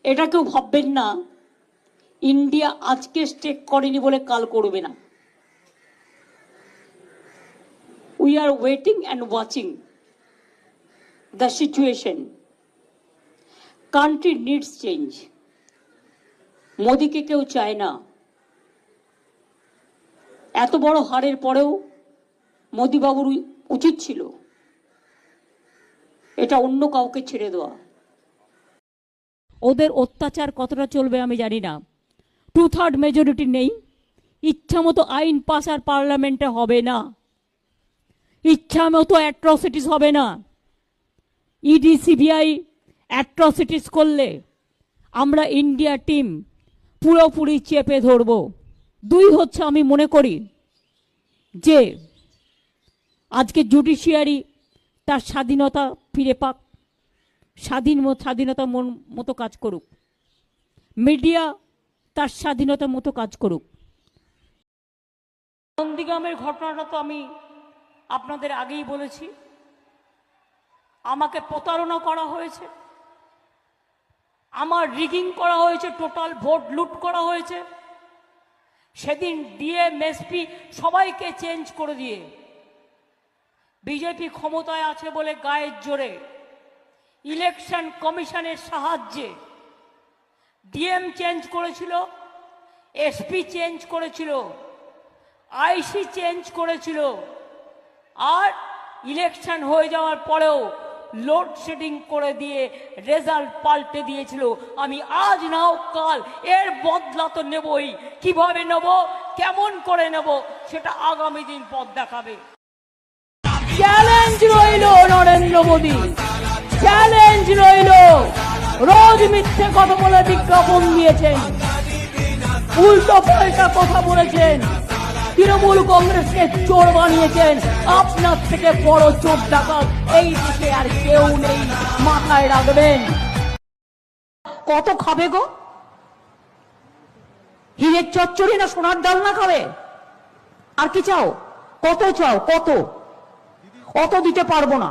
এটা কেউ ভাববেন না ইন্ডিয়া আজকে স্টেক করেনি বলে কাল করবে না। We are waiting and watching the situation. Country needs change. মোদিকে কেউ চায় না। এত বড় হারের পরেও মোদিবাবুর উচিত ছিল এটা অন্য কাউকে ছেড়ে দেওয়া। ওদের অত্যাচার কতটা চলবে আমি জানি না। 2/3 মেজরিটি নেই, ইচ্ছা মতো আইন পাস আর পার্লামেন্টে হবে না, ইচ্ছা মতো অ্যাট্রসিটিস হবে না। ইডি সিবিআই অ্যাট্রসিটিস করলে আমরা ইন্ডিয়া টিম পুরোপুরি চেপে ধরব। দুই হচ্ছে, আমি মনে করি যে আজকে জুডিশিয়ারি তার স্বাধীনতা ফিরে পাক, স্বাধীনতা মতো কাজ করুক, মিডিয়া তার স্বাধীনতার মতো কাজ করুক। নন্দীগ্রামের ঘটনাটা তো আমি আপনাদের আগেই বলেছি। আমাকে প্রতারণা করা হয়েছে, আমার রিগিং করা হয়েছে, টোটাল ভোট লুট করা হয়েছে। সেদিন ডিএম এসপি সবাইকে চেঞ্জ করে দিয়ে বিজেপি ক্ষমতায় আছে বলে গায়ের জোরে ইলেকশন কমিশনের সাহায্যে ডিএম চেঞ্জ করেছিল, এসপি চেঞ্জ করেছিল, আইসি চেঞ্জ করেছিল, আর ইলেকশন হয়ে যাওয়ার পরেও লোডশেডিং করে দিয়ে রেজাল্ট পাল্টে দিয়েছিল। আমি আজ নাও কাল এর বদলা তো নেবই। কিভাবে নেব, কেমন করে নেব, সেটা আগামী দিন পথ দেখাবে। চ্যালেঞ্জ রইল নরেন্দ্র মোদী, চ্যালেঞ্জ রইল। রোজ মিথ্যে কথা বলে বিজ্ঞাপন দিয়েছেন, উল্টো পাল্টা কথা বলেছেন, তৃণমূল কংগ্রেসকে চোর বানিয়েছেন। আপনার থেকে বড় চোর ডাকাত এই দেশে আর কেউ নেই, মাথায় রাখবেন। কত খাবে গো? হীরের চচ্চড়ি না সোনার ডাল না খাবে? আর কি চাও? কত চাও? কত? অত দিতে পারবো না।